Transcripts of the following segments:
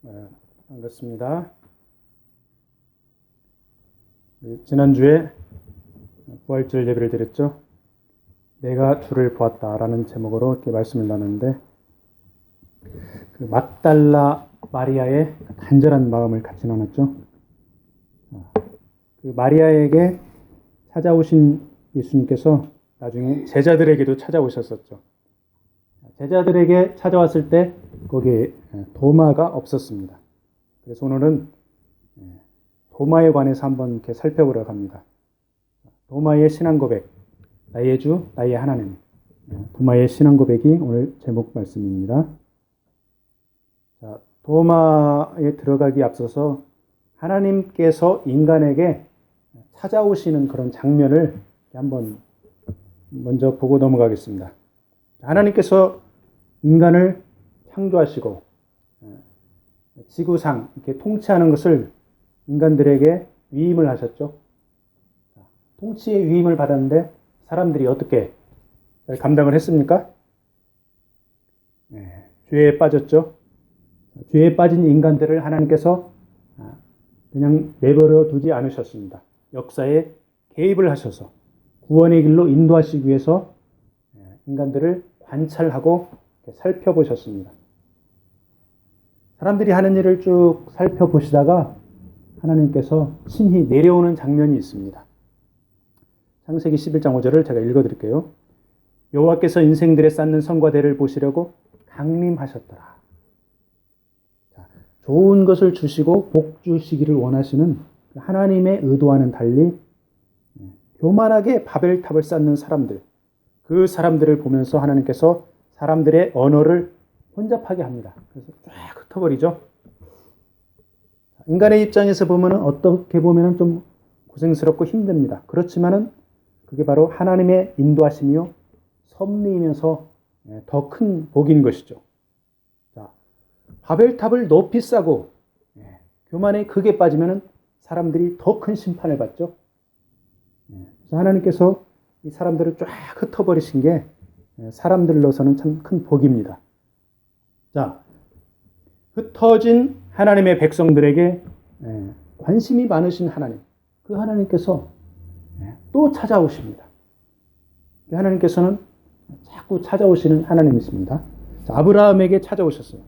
반갑습니다. 지난주에 부활절 예배를 드렸죠. 내가 주를 보았다라는 제목으로 이렇게 말씀을 나눴는데, 그 막달라 마리아의 간절한 마음을 같이 나눴죠. 그 마리아에게 찾아오신 예수님께서 나중에 제자들에게도 찾아오셨었죠. 제자들에게 찾아왔을 때 거기에 도마가 없었습니다. 그래서 오늘은 도마에 관해서 한번 이렇게 살펴보려고 합니다. 도마의 신앙 고백, 나의 주, 나의 하나님. 도마의 신앙 고백이 오늘 제목 말씀입니다. 자, 도마에 들어가기 앞서서 하나님께서 인간에게 찾아오시는 그런 장면을 한번 먼저 보고 넘어가겠습니다. 하나님께서 인간을 창조하시고 지구상 이렇게 통치하는 것을 인간들에게 위임을 하셨죠. 통치의 위임을 받았는데 사람들이 어떻게 감당을 했습니까? 죄에 빠졌죠. 죄에 빠진 인간들을 하나님께서 그냥 내버려 두지 않으셨습니다. 역사에 개입을 하셔서 구원의 길로 인도하시기 위해서 인간들을 관찰하고 살펴보셨습니다. 사람들이 하는 일을 쭉 살펴보시다가 하나님께서 친히 내려오는 장면이 있습니다. 창세기 11장 5절을 제가 읽어드릴게요. 여호와께서 인생들에 쌓는 성과 대를 보시려고 강림하셨더라. 자, 좋은 것을 주시고 복 주시기를 원하시는 하나님의 의도와는 달리 교만하게 바벨탑을 쌓는 사람들, 그 사람들을 보면서 하나님께서 사람들의 언어를 혼잡하게 합니다. 그래서 쫙 흩어버리죠. 인간의 입장에서 보면 어떻게 보면 좀 고생스럽고 힘듭니다. 그렇지만은 그게 바로 하나님의 인도하심이요 섭리이면서 더 큰 복인 것이죠. 자, 바벨탑을 높이 쌓고 교만에 극에 빠지면은 사람들이 더 큰 심판을 받죠. 그래서 하나님께서 이 사람들을 쫙 흩어버리신 게 사람들로서는 참 큰 복입니다. 자, 흩어진 하나님의 백성들에게 관심이 많으신 하나님, 그 하나님께서 또 찾아오십니다. 하나님께서는 자꾸 찾아오시는 하나님이십니다. 자, 아브라함에게 찾아오셨어요.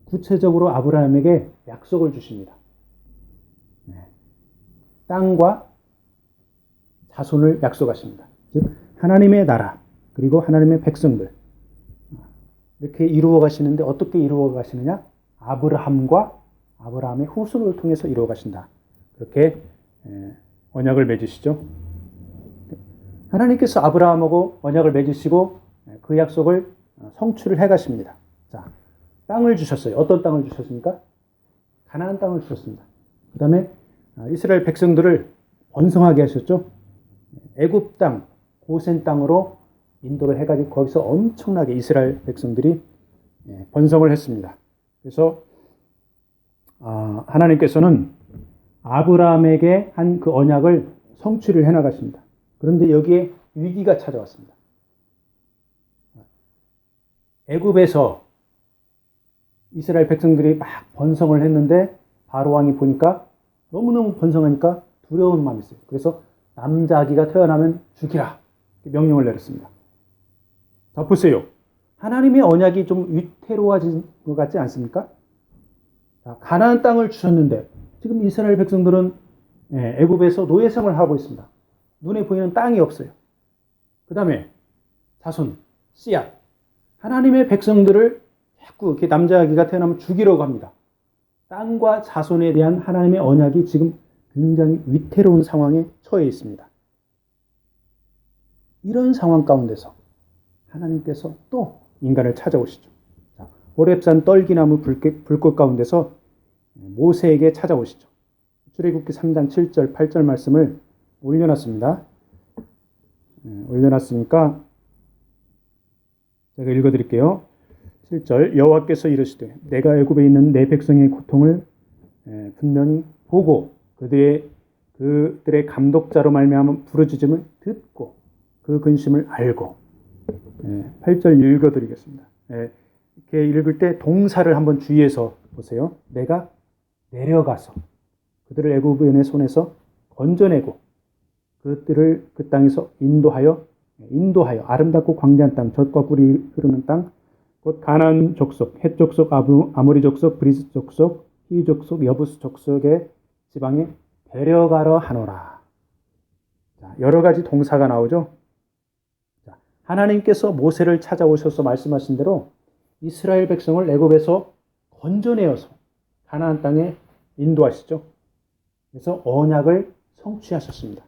구체적으로 아브라함에게 약속을 주십니다. 땅과 자손을 약속하십니다. 즉 하나님의 나라 그리고 하나님의 백성들 이렇게 이루어 가시는데 어떻게 이루어 가시느냐? 아브라함과 아브라함의 후손을 통해서 이루어 가신다. 그렇게 언약을 맺으시죠. 하나님께서 아브라함하고 언약을 맺으시고 그 약속을 성취를 해 가십니다. 자, 땅을 주셨어요. 어떤 땅을 주셨습니까? 가나안 땅을 주셨습니다. 그 다음에 이스라엘 백성들을 번성하게 하셨죠. 애굽 땅, 고센 땅으로 인도를 해가지고 거기서 엄청나게 이스라엘 백성들이 번성을 했습니다. 그래서 하나님께서는 아브라함에게 한 그 언약을 성취를 해나가십니다. 그런데 여기에 위기가 찾아왔습니다. 애굽에서 이스라엘 백성들이 막 번성을 했는데 바로 왕이 보니까 너무너무 번성하니까 두려운 마음이 있어요. 그래서 남자 아기가 태어나면 죽이라 명령을 내렸습니다. 자, 보세요. 하나님의 언약이 좀 위태로워진 것 같지 않습니까? 자, 가나안 땅을 주셨는데 지금 이스라엘 백성들은 애굽에서 노예 생활을 하고 있습니다. 눈에 보이는 땅이 없어요. 그 다음에 자손, 씨앗. 하나님의 백성들을 자꾸 이렇게 남자 아기가 태어나면 죽이려고 합니다. 땅과 자손에 대한 하나님의 언약이 지금 굉장히 위태로운 상황에 처해 있습니다. 이런 상황 가운데서 하나님께서 또 인간을 찾아오시죠. 자, 호렙산 떨기나무 불꽃 가운데서 모세에게 찾아오시죠. 출애굽기 3장 7절 8절 말씀을 올려놨습니다. 올려놨으니까 제가 읽어드릴게요. 7절 여호와께서 이르시되 내가 애굽에 있는 내 백성의 고통을 분명히 보고 그들의 감독자로 말미암은 부르짖음을 듣고 그 근심을 알고 8절 읽어드리겠습니다. 이렇게 읽을 때 동사를 한번 주의해서 보세요. 내가 내려가서 그들을 애굽인의 손에서 건져내고 그들을 그 땅에서 인도하여 아름답고 광대한 땅, 젖과 꿀이 흐르는 땅, 곧 가나안 족속, 헷 족속, 아모리 족속, 브리스 족속, 히 족속, 여부스 족속의 지방에 데려가려 하노라. 자, 여러 가지 동사가 나오죠. 자, 하나님께서 모세를 찾아오셔서 말씀하신 대로 이스라엘 백성을 애굽에서 건져내어서 가나안 땅에 인도하시죠. 그래서 언약을 성취하셨습니다.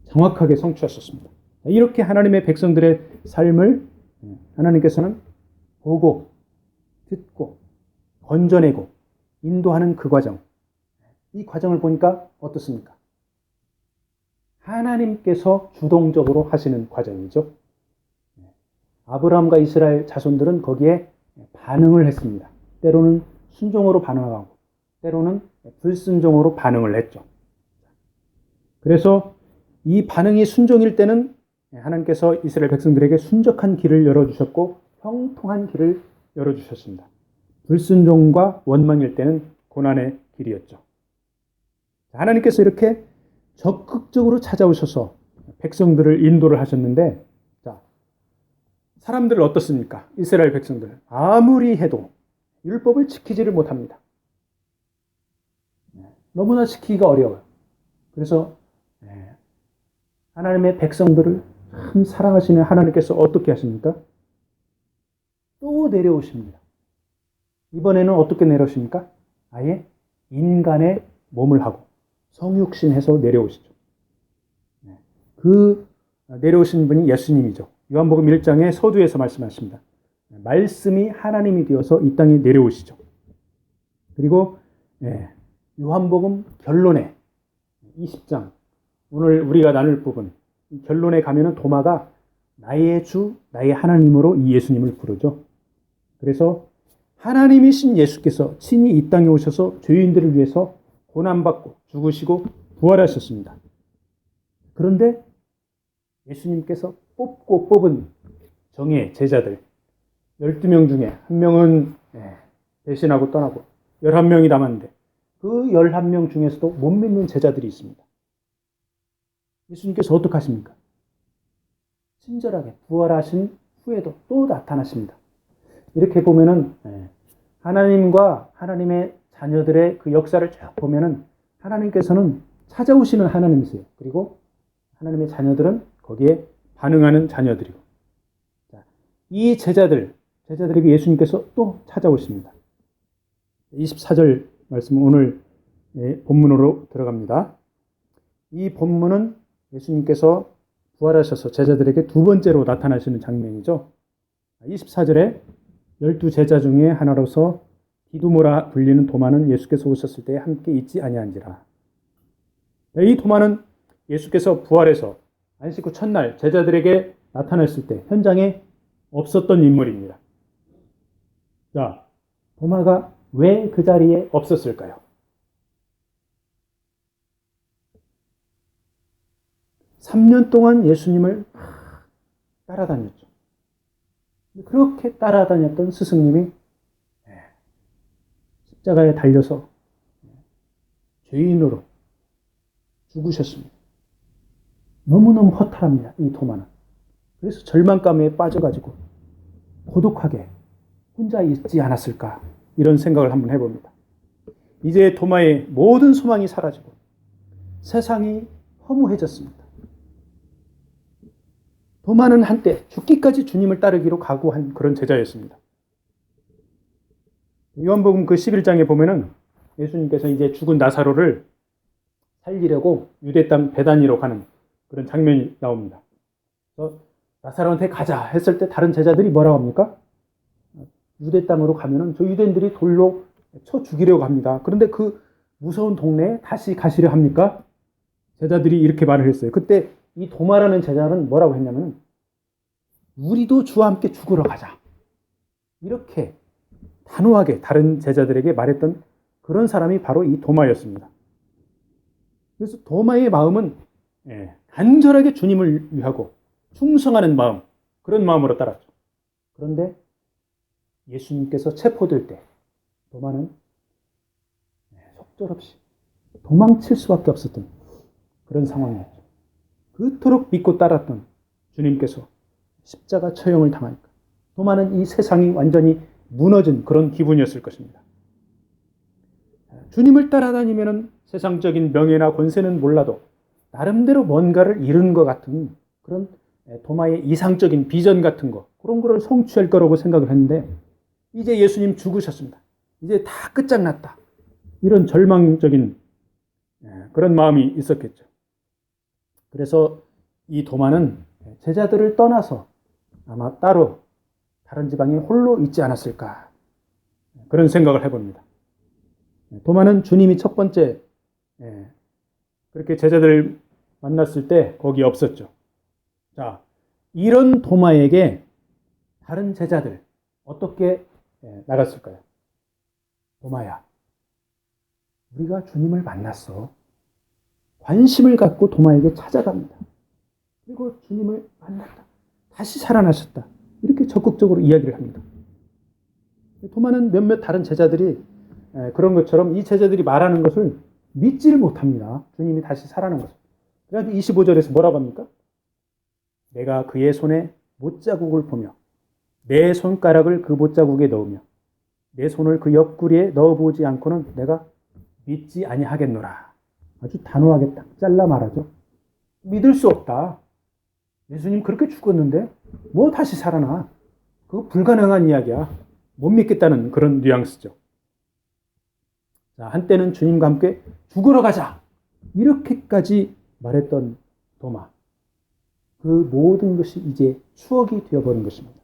정확하게 성취하셨습니다. 이렇게 하나님의 백성들의 삶을 하나님께서는 보고, 듣고, 건져내고, 인도하는 그 과정. 이 과정을 보니까 어떻습니까? 하나님께서 주동적으로 하시는 과정이죠. 아브라함과 이스라엘 자손들은 거기에 반응을 했습니다. 때로는 순종으로 반응하고, 때로는 불순종으로 반응을 했죠. 그래서 이 반응이 순종일 때는 하나님께서 이스라엘 백성들에게 순적한 길을 열어주셨고 형통한 길을 열어주셨습니다. 불순종과 원망일 때는 고난의 길이었죠. 하나님께서 이렇게 적극적으로 찾아오셔서 백성들을 인도를 하셨는데, 자, 사람들은 어떻습니까? 이스라엘 백성들 아무리 해도 율법을 지키지를 못합니다. 너무나 지키기가 어려워요. 그래서 하나님의 백성들을 참 사랑하시는 하나님께서 어떻게 하십니까? 또 내려오십니다. 이번에는 어떻게 내려오십니까? 아예 인간의 몸을 하고 성육신해서 내려오시죠. 그 내려오신 분이 예수님이죠. 요한복음 1장의 서두에서 말씀하십니다. 말씀이 하나님이 되어서 이 땅에 내려오시죠. 그리고 요한복음 결론에 20장, 오늘 우리가 나눌 부분, 결론에 가면은 도마가 나의 주, 나의 하나님으로 이 예수님을 부르죠. 그래서 하나님이신 예수께서 친히 이 땅에 오셔서 죄인들을 위해서 고난받고 죽으시고 부활하셨습니다. 그런데 예수님께서 뽑고 뽑은 정예 제자들 12명 중에 한 명은 배신하고 떠나고 11명이 남았는데 그 11명 중에서도 못 믿는 제자들이 있습니다. 예수님께서 어떻게 하십니까? 친절하게 부활하신 후에도 또 나타나십니다. 이렇게 보면은 하나님과 하나님의 자녀들의 그 역사를 쭉 보면은 하나님께서는 찾아오시는 하나님이세요. 그리고 하나님의 자녀들은 거기에 반응하는 자녀들이고, 이 제자들에게 예수님께서 또 찾아오십니다. 24절 말씀 오늘 본문으로 들어갑니다. 이 본문은 예수님께서 부활하셔서 제자들에게 두 번째로 나타나시는 장면이죠. 24절에 12제자 중에 하나로서 디두모라 불리는 도마는 예수께서 오셨을 때 함께 있지 아니한지라. 이 도마는 예수께서 부활해서 안식 후 첫날 제자들에게 나타났을 때 현장에 없었던 인물입니다. 자, 도마가 왜 그 자리에 없었을까요? 3년 동안 예수님을 따라다녔죠. 그렇게 따라다녔던 스승님이 십자가에 달려서 죄인으로 죽으셨습니다. 너무너무 허탈합니다, 이 도마는. 그래서 절망감에 빠져가지고 고독하게 혼자 있지 않았을까, 이런 생각을 한번 해봅니다. 이제 도마의 모든 소망이 사라지고 세상이 허무해졌습니다. 도마는 한때 죽기까지 주님을 따르기로 각오한 그런 제자였습니다. 요한복음 그 11장에 보면은 예수님께서 이제 죽은 나사로를 살리려고 유대 땅 베다니로 가는 그런 장면이 나옵니다. 그래서 나사로한테 가자 했을 때 다른 제자들이 뭐라고 합니까? 유대 땅으로 가면은 저 유대인들이 돌로 쳐 죽이려고 합니다. 그런데 그 무서운 동네에 다시 가시려 합니까? 제자들이 이렇게 말을 했어요. 그때 이 도마라는 제자는 뭐라고 했냐면, 우리도 주와 함께 죽으러 가자, 이렇게 단호하게 다른 제자들에게 말했던 그런 사람이 바로 이 도마였습니다. 그래서 도마의 마음은 간절하게 주님을 위하고 충성하는 마음, 그런 마음으로 따랐죠. 그런데 예수님께서 체포될 때 도마는 속절없이 도망칠 수밖에 없었던 그런 상황이었죠. 그토록 믿고 따랐던 주님께서 십자가 처형을 당하니까 도마는 이 세상이 완전히 무너진 그런 기분이었을 것입니다. 주님을 따라다니면 세상적인 명예나 권세는 몰라도 나름대로 뭔가를 이룬 것 같은 그런 도마의 이상적인 비전 같은 거, 그런 거를 성취할 거라고 생각을 했는데, 이제 예수님 죽으셨습니다. 이제 다 끝장났다. 이런 절망적인 그런 마음이 있었겠죠. 그래서 이 도마는 제자들을 떠나서 아마 따로 다른 지방에 홀로 있지 않았을까, 그런 생각을 해봅니다. 도마는 주님이 첫 번째 그렇게 제자들을 만났을 때 거기 없었죠. 자, 이런 도마에게 다른 제자들 어떻게 나갔을까요? 도마야, 우리가 주님을 만났어. 관심을 갖고 도마에게 찾아갑니다. 그리고 주님을 만났다. 다시 살아나셨다. 이렇게 적극적으로 이야기를 합니다. 도마는 몇몇 다른 제자들이 그런 것처럼 이 제자들이 말하는 것을 믿지를 못합니다. 주님이 다시 살아난 것을. 그래서 25절에서 뭐라고 합니까? 내가 그의 손에 못자국을 보며 내 손가락을 그 못자국에 넣으며 내 손을 그 옆구리에 넣어보지 않고는 내가 믿지 아니하겠노라. 아주 단호하게 딱 잘라 말하죠. 믿을 수 없다. 예수님 그렇게 죽었는데 뭐 다시 살아나. 그거 불가능한 이야기야. 못 믿겠다는 그런 뉘앙스죠. 자, 한때는 주님과 함께 죽으러 가자. 이렇게까지 말했던 도마. 그 모든 것이 이제 추억이 되어버린 것입니다.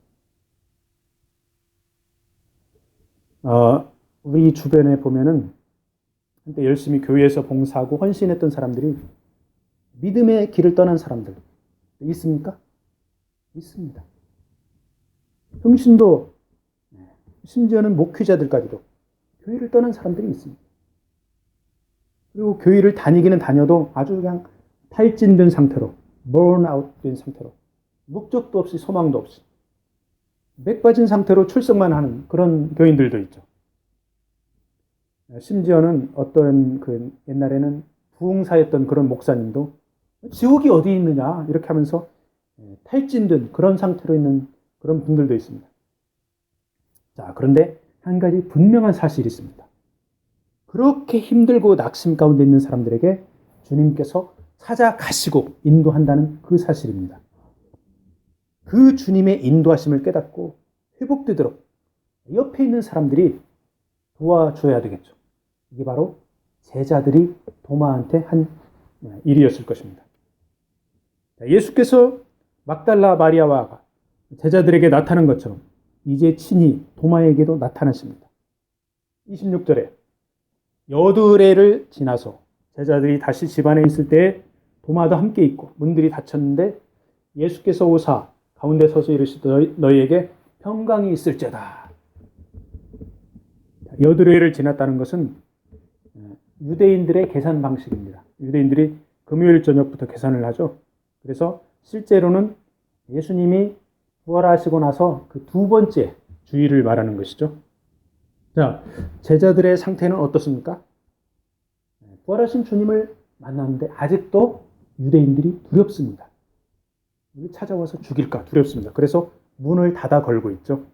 우리 주변에 보면은 한때 열심히 교회에서 봉사하고 헌신했던 사람들이 믿음의 길을 떠난 사람들 있습니까? 있습니다. 평신도, 심지어는 목회자들까지도 교회를 떠난 사람들이 있습니다. 그리고 교회를 다니기는 다녀도 아주 그냥 탈진된 상태로, burnout 된 상태로, 목적도 없이 소망도 없이 맥 빠진 상태로 출석만 하는 그런 교인들도 있죠. 심지어는 어떤 옛날에는 부흥사였던 그런 목사님도 지옥이 어디 있느냐 이렇게 하면서 탈진된 그런 상태로 있는 그런 분들도 있습니다. 자, 그런데 한 가지 분명한 사실이 있습니다. 그렇게 힘들고 낙심 가운데 있는 사람들에게 주님께서 찾아가시고 인도한다는 그 사실입니다. 그 주님의 인도하심을 깨닫고 회복되도록 옆에 있는 사람들이 도와줘야 되겠죠. 이게 바로 제자들이 도마한테 한 일이었을 것입니다. 예수께서 막달라 마리아와 제자들에게 나타난 것처럼 이제 친히 도마에게도 나타나십니다. 26절에 여드레를 지나서 제자들이 다시 집안에 있을 때 도마도 함께 있고 문들이 닫혔는데 예수께서 오사 가운데 서서 이르시되 너희에게 평강이 있을지어다. 여드레를 지났다는 것은 유대인들의 계산 방식입니다. 유대인들이 금요일 저녁부터 계산을 하죠. 그래서 실제로는 예수님이 부활하시고 나서 그 두 번째 주일을 말하는 것이죠. 자, 제자들의 상태는 어떻습니까? 부활하신 주님을 만났는데 아직도 유대인들이 두렵습니다. 찾아와서 죽일까 두렵습니다. 그래서 문을 닫아 걸고 있죠.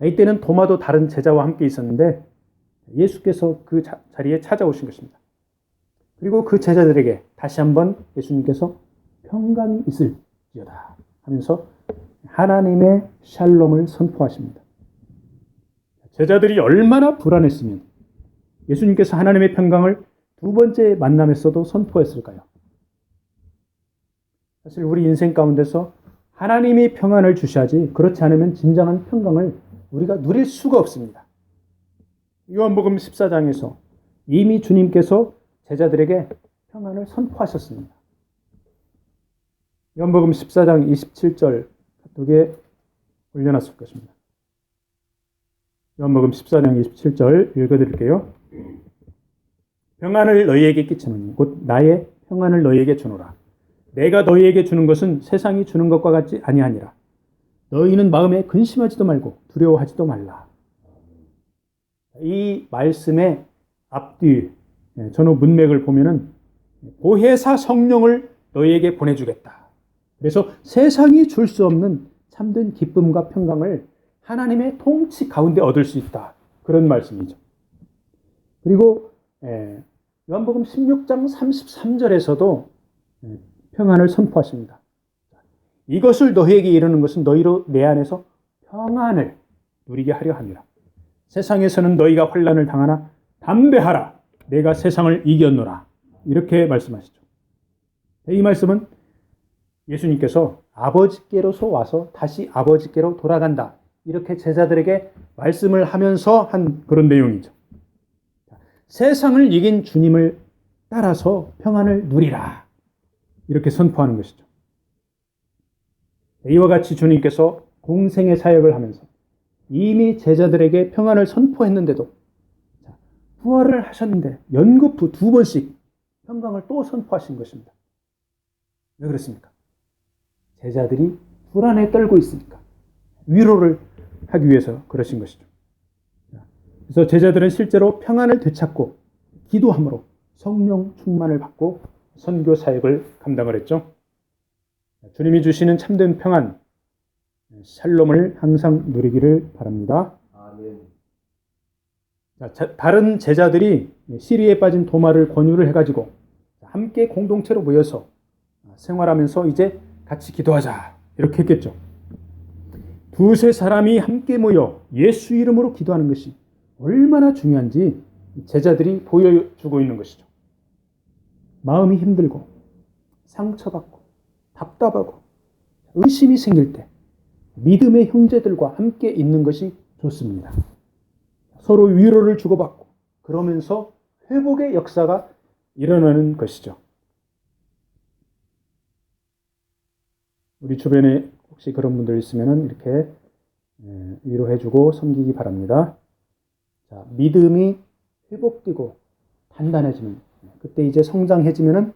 이때는 도마도 다른 제자와 함께 있었는데 예수께서 그 자리에 찾아오신 것입니다. 그리고 그 제자들에게 다시 한번 예수님께서 평강이 있을지어다 하면서 하나님의 샬롬을 선포하십니다. 제자들이 얼마나 불안했으면 예수님께서 하나님의 평강을 두 번째 만남에서도 선포했을까요? 사실 우리 인생 가운데서 하나님이 평안을 주셔야지 그렇지 않으면 진정한 평강을 우리가 누릴 수가 없습니다. 요한복음 14장에서 이미 주님께서 제자들에게 평안을 선포하셨습니다. 요한복음 14장 27절 카톡에 올려놨을 것입니다. 요한복음 14장 27절 읽어드릴게요. 평안을 너희에게 끼치노니 곧 나의 평안을 너희에게 주노라. 내가 너희에게 주는 것은 세상이 주는 것과 같지 아니하니라. 너희는 마음에 근심하지도 말고 두려워하지도 말라. 이 말씀의 앞뒤 전후 문맥을 보면은 보혜사 성령을 너희에게 보내주겠다. 그래서 세상이 줄 수 없는 참된 기쁨과 평강을 하나님의 통치 가운데 얻을 수 있다. 그런 말씀이죠. 그리고 요한복음 16장 33절에서도 평안을 선포하십니다. 이것을 너희에게 이르는 것은 너희로 내 안에서 평안을 누리게 하려 함이라. 세상에서는 너희가 환난을 당하나 담대하라. 내가 세상을 이겼노라. 이렇게 말씀하시죠. 이 말씀은 예수님께서 아버지께로서 와서 다시 아버지께로 돌아간다. 이렇게 제자들에게 말씀을 하면서 한 그런 내용이죠. 세상을 이긴 주님을 따라서 평안을 누리라. 이렇게 선포하는 것이죠. 이와 같이 주님께서 공생의 사역을 하면서 이미 제자들에게 평안을 선포했는데도 부활을 하셨는데 연거푸 2번씩 평강을 또 선포하신 것입니다. 왜 그렇습니까? 제자들이 불안에 떨고 있으니까 위로를 하기 위해서 그러신 것이죠. 그래서 제자들은 실제로 평안을 되찾고 기도함으로 성령 충만을 받고 선교 사역을 감당을 했죠. 주님이 주시는 참된 평안, 샬롬을 항상 누리기를 바랍니다. 아멘. 다른 제자들이 시리에 빠진 도마를 권유를 해가지고 함께 공동체로 모여서 생활하면서 이제 같이 기도하자 이렇게 했겠죠. 두세 사람이 함께 모여 예수 이름으로 기도하는 것이 얼마나 중요한지 제자들이 보여주고 있는 것이죠. 마음이 힘들고 상처받고 답답하고 의심이 생길 때 믿음의 형제들과 함께 있는 것이 좋습니다. 서로 위로를 주고받고 그러면서 회복의 역사가 일어나는 것이죠. 우리 주변에 혹시 그런 분들 있으면 이렇게 위로해주고 섬기기 바랍니다. 자, 믿음이 회복되고 단단해지면 그때 이제 성장해지면은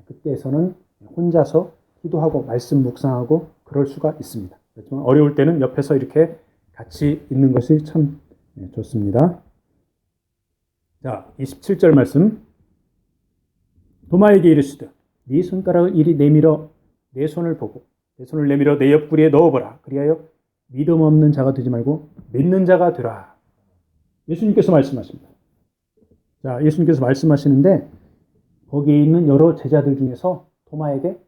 그때에서는 혼자서 기도하고 말씀 묵상하고 그럴 수가 있습니다. 그렇지만 어려울 때는 옆에서 이렇게 같이 있는 것이 참 좋습니다. 자, 27절 말씀. 도마에게 이르시되 네 손가락을 이리 내밀어 내 손을 보고 내 손을 내밀어 내 옆구리에 넣어보라. 그리하여 믿음 없는 자가 되지 말고 믿는 자가 되라. 예수님께서 말씀하십니다. 자, 예수님께서 말씀하시는데 거기에 있는 여러 제자들 중에서 도마에게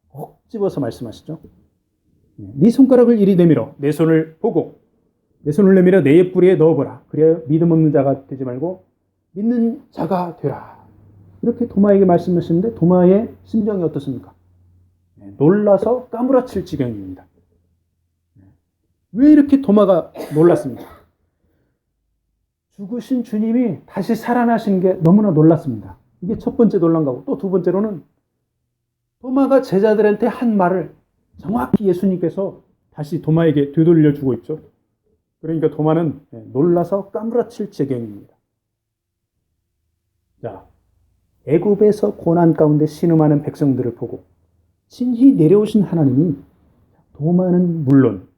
꼭 집어서 말씀하시죠. 네 손가락을 이리 내밀어 내 손을 보고 내 손을 내밀어 내 옆구리에 넣어보라. 그래야 믿음 없는 자가 되지 말고 믿는 자가 되라. 이렇게 도마에게 말씀하시는데 도마의 심정이 어떻습니까? 놀라서 까무라칠 지경입니다. 왜 이렇게 도마가 놀랐습니까? 죽으신 주님이 다시 살아나신 게 너무나 놀랐습니다. 이게 첫 번째 놀란 거고 또 두 번째로는 도마가 제자들한테 한 말을 정확히 예수님께서 다시 도마에게 되돌려 주고 있죠. 그러니까 도마는 놀라서 까무라칠 지경입니다. 자, 애굽에서 고난 가운데 신음하는 백성들을 보고 친히 내려오신 하나님이 도마는 물론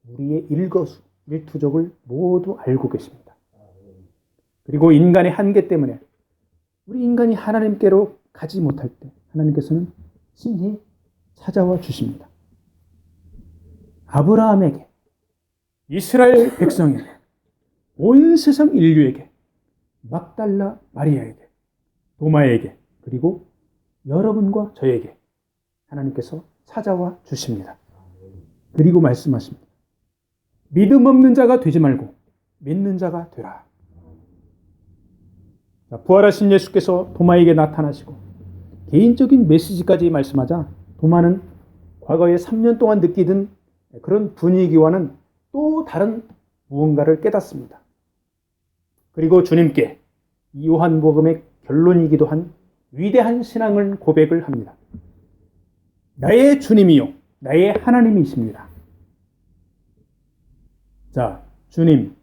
우리의 일거수, 일투족을 모두 알고 계십니다. 그리고 인간의 한계 때문에 우리 인간이 하나님께로 가지 못할 때 하나님께서는 친히 찾아와 주십니다. 아브라함에게, 이스라엘 백성에게, 온 세상 인류에게, 막달라 마리아에게, 도마에게, 그리고 여러분과 저에게 하나님께서 찾아와 주십니다. 그리고 말씀하십니다. 믿음 없는 자가 되지 말고 믿는 자가 되라. 부활하신 예수께서 도마에게 나타나시고 개인적인 메시지까지 말씀하자 도마는 과거에 3년 동안 느끼던 그런 분위기와는 또 다른 무언가를 깨닫습니다. 그리고 주님께 이 요한복음의 결론이기도 한 위대한 신앙을 고백을 합니다. 나의 주님이요 나의 하나님이십니다. 자, 주님,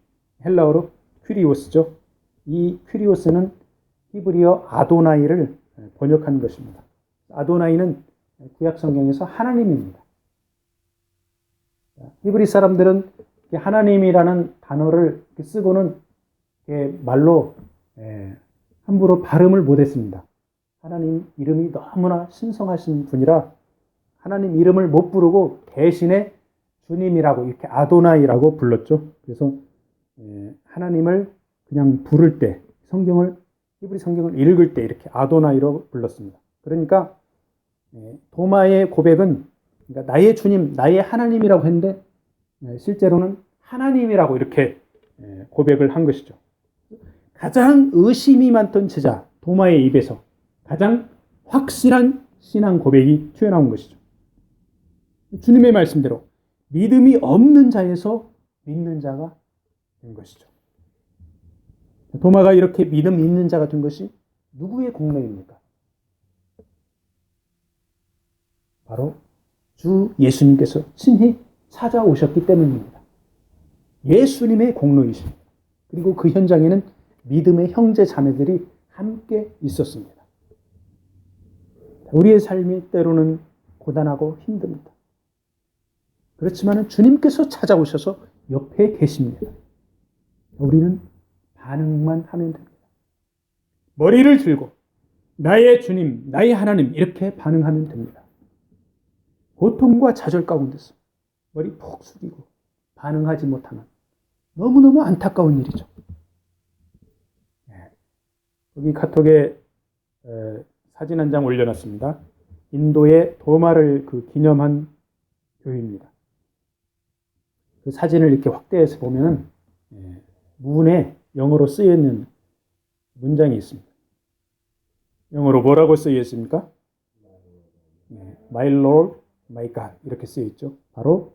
헬라어로 퀴리오스죠. 이 퀴리오스는 히브리어 아도나이를 번역한 것입니다. 아도나이는 구약 성경에서 하나님입니다. 히브리 사람들은 하나님이라는 단어를 쓰고는 말로 함부로 발음을 못했습니다. 하나님 이름이 너무나 신성하신 분이라 하나님 이름을 못 부르고 대신에 주님이라고 이렇게 아도나이라고 불렀죠. 그래서 하나님을 그냥 부를 때 히브리 성경을 읽을 때 이렇게 아도나이로 불렀습니다. 그러니까 도마의 고백은 그러니까 나의 주님, 나의 하나님이라고 했는데 실제로는 하나님이라고 이렇게 고백을 한 것이죠. 가장 의심이 많던 제자 도마의 입에서 가장 확실한 신앙 고백이 튀어나온 것이죠. 주님의 말씀대로 믿음이 없는 자에서 믿는 자가 된 것이죠. 도마가 이렇게 믿음 있는 자가 된 것이 누구의 공로입니까? 바로 주 예수님께서 친히 찾아오셨기 때문입니다. 예수님의 공로이십니다. 그리고 그 현장에는 믿음의 형제 자매들이 함께 있었습니다. 우리의 삶이 때로는 고단하고 힘듭니다. 그렇지만 주님께서 찾아오셔서 옆에 계십니다. 우리는 반응만 하면 됩니다. 머리를 들고 나의 주님, 나의 하나님 이렇게 반응하면 됩니다. 고통과 좌절 가운데서 머리 푹 숙이고 반응하지 못하는 너무너무 안타까운 일이죠. 여기 카톡에 사진 한 장 올려놨습니다. 인도의 도마를 기념한 교회입니다. 그 사진을 이렇게 확대해서 보면 문에 영어로 쓰여 있는 문장이 있습니다. 영어로 뭐라고 쓰여 있습니까? My Lord, My God 이렇게 쓰여 있죠. 바로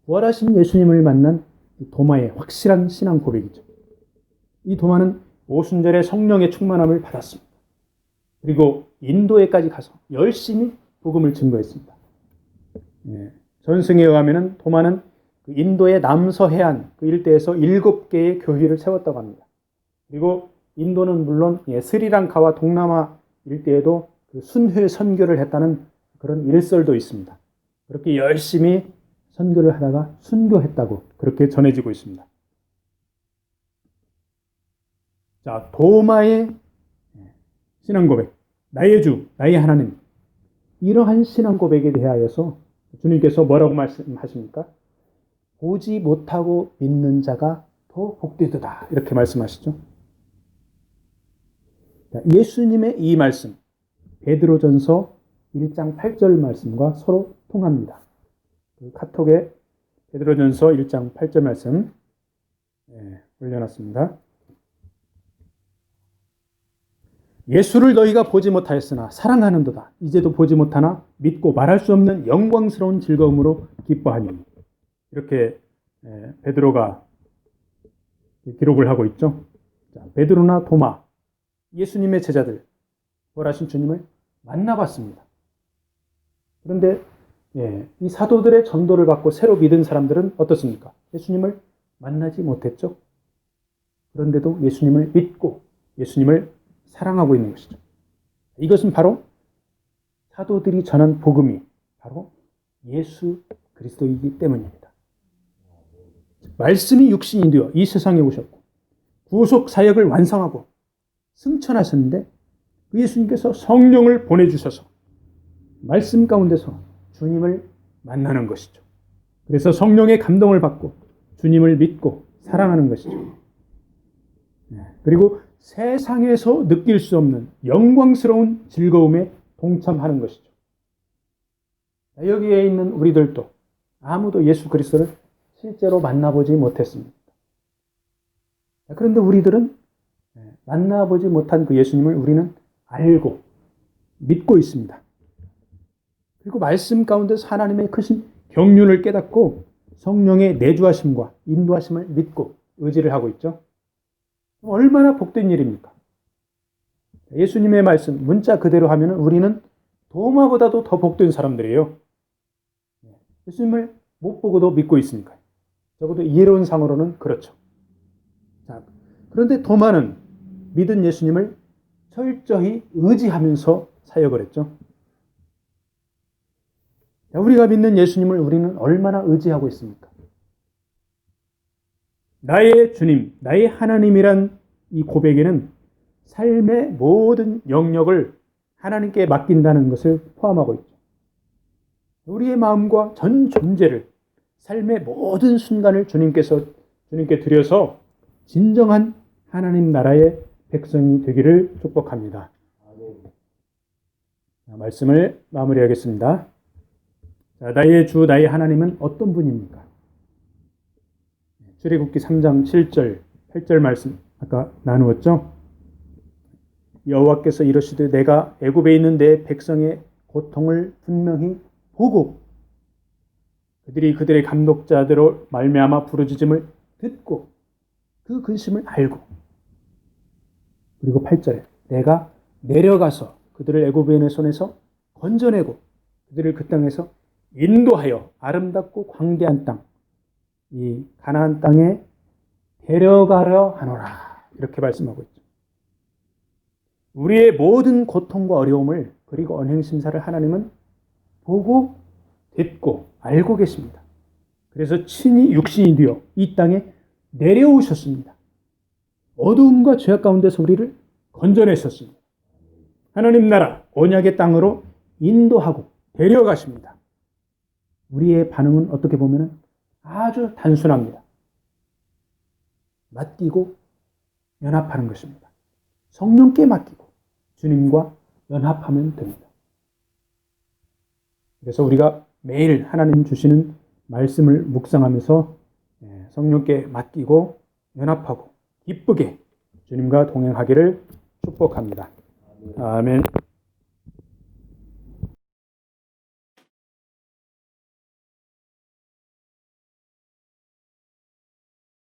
부활하신 예수님을 만난 도마의 확실한 신앙 고백이죠. 이 도마는 오순절에 성령의 충만함을 받았습니다. 그리고 인도에까지 가서 열심히 복음을 증거했습니다. 전승에 의하면 도마는 인도의 남서해안 그 일대에서 7개의 교회를 세웠다고 합니다. 그리고 인도는 물론 스리랑카와 동남아 일대에도 순회 선교를 했다는 그런 일설도 있습니다. 그렇게 열심히 선교를 하다가 순교했다고 그렇게 전해지고 있습니다. 자, 도마의 신앙 고백, 나의 주, 나의 하나님, 이러한 신앙 고백에 대하여서 주님께서 뭐라고 말씀하십니까? 보지 못하고 믿는 자가 더 복되도다 이렇게 말씀하시죠. 예수님의 이 말씀 베드로전서 1장 8절 말씀과 서로 통합니다. 카톡에 베드로전서 1장 8절 말씀 올려놨습니다. 예수를 너희가 보지 못하였으나 사랑하는도다. 이제도 보지 못하나 믿고 말할 수 없는 영광스러운 즐거움으로 기뻐하니. 이렇게 베드로가 기록을 하고 있죠. 자, 베드로나 도마, 예수님의 제자들, 부활하신 주님을 만나봤습니다. 그런데 이 사도들의 전도를 받고 새로 믿은 사람들은 어떻습니까? 예수님을 만나지 못했죠. 그런데도 예수님을 믿고 예수님을 사랑하고 있는 것이죠. 이것은 바로 사도들이 전한 복음이 바로 예수 그리스도이기 때문입니다. 말씀이 육신이 되어 이 세상에 오셨고 구속 사역을 완성하고 승천하셨는데 그 예수님께서 성령을 보내주셔서 말씀 가운데서 주님을 만나는 것이죠. 그래서 성령의 감동을 받고 주님을 믿고 사랑하는 것이죠. 그리고 세상에서 느낄 수 없는 영광스러운 즐거움에 동참하는 것이죠. 여기에 있는 우리들도 아무도 예수 그리스도를 실제로 만나보지 못했습니다. 그런데 우리들은 만나보지 못한 그 예수님을 우리는 알고 믿고 있습니다. 그리고 말씀 가운데서 하나님의 크신 경륜을 깨닫고 성령의 내주하심과 인도하심을 믿고 의지를 하고 있죠. 얼마나 복된 일입니까? 예수님의 말씀 문자 그대로 하면 우리는 도마보다도 더 복된 사람들이에요. 예수님을 못 보고도 믿고 있으니까요. 적어도 이론상으로는 그렇죠. 자, 그런데 도마는 믿은 예수님을 철저히 의지하면서 사역을 했죠. 자, 우리가 믿는 예수님을 우리는 얼마나 의지하고 있습니까? 나의 주님, 나의 하나님이란 이 고백에는 삶의 모든 영역을 하나님께 맡긴다는 것을 포함하고 있죠. 우리의 마음과 전 존재를, 삶의 모든 순간을 주님께 드려서 진정한 하나님 나라의 백성이 되기를 축복합니다. 말씀을 마무리하겠습니다. 자, 나의 주, 나의 하나님은 어떤 분입니까? 출애굽기 3장 7절, 8절 말씀 아까 나누었죠? 여호와께서 이르시되 내가 애굽에 있는 내 백성의 고통을 분명히 보고 그들이 그들의 감독자대로 말미암아 부르짖음을 듣고 그 근심을 알고, 그리고 8절에 내가 내려가서 그들을 애굽인의 손에서 건져내고 그들을 그 땅에서 인도하여 아름답고 광대한 땅, 이 가나안 땅에 데려가려 하노라, 이렇게 말씀하고 있죠. 우리의 모든 고통과 어려움을, 그리고 언행심사를 하나님은 보고 듣고 알고 계십니다. 그래서 친히 육신이 되어 이 땅에 내려오셨습니다. 어두움과 죄악 가운데서 우리를 건져내셨습니다. 하나님 나라 언약의 땅으로 인도하고 데려가십니다. 우리의 반응은 어떻게 보면 아주 단순합니다. 맡기고 연합하는 것입니다. 성령께 맡기고 주님과 연합하면 됩니다. 그래서 우리가 매일 하나님 주시는 말씀을 묵상하면서 성령께 맡기고 연합하고 기쁘게 주님과 동행하기를 축복합니다. 아멘.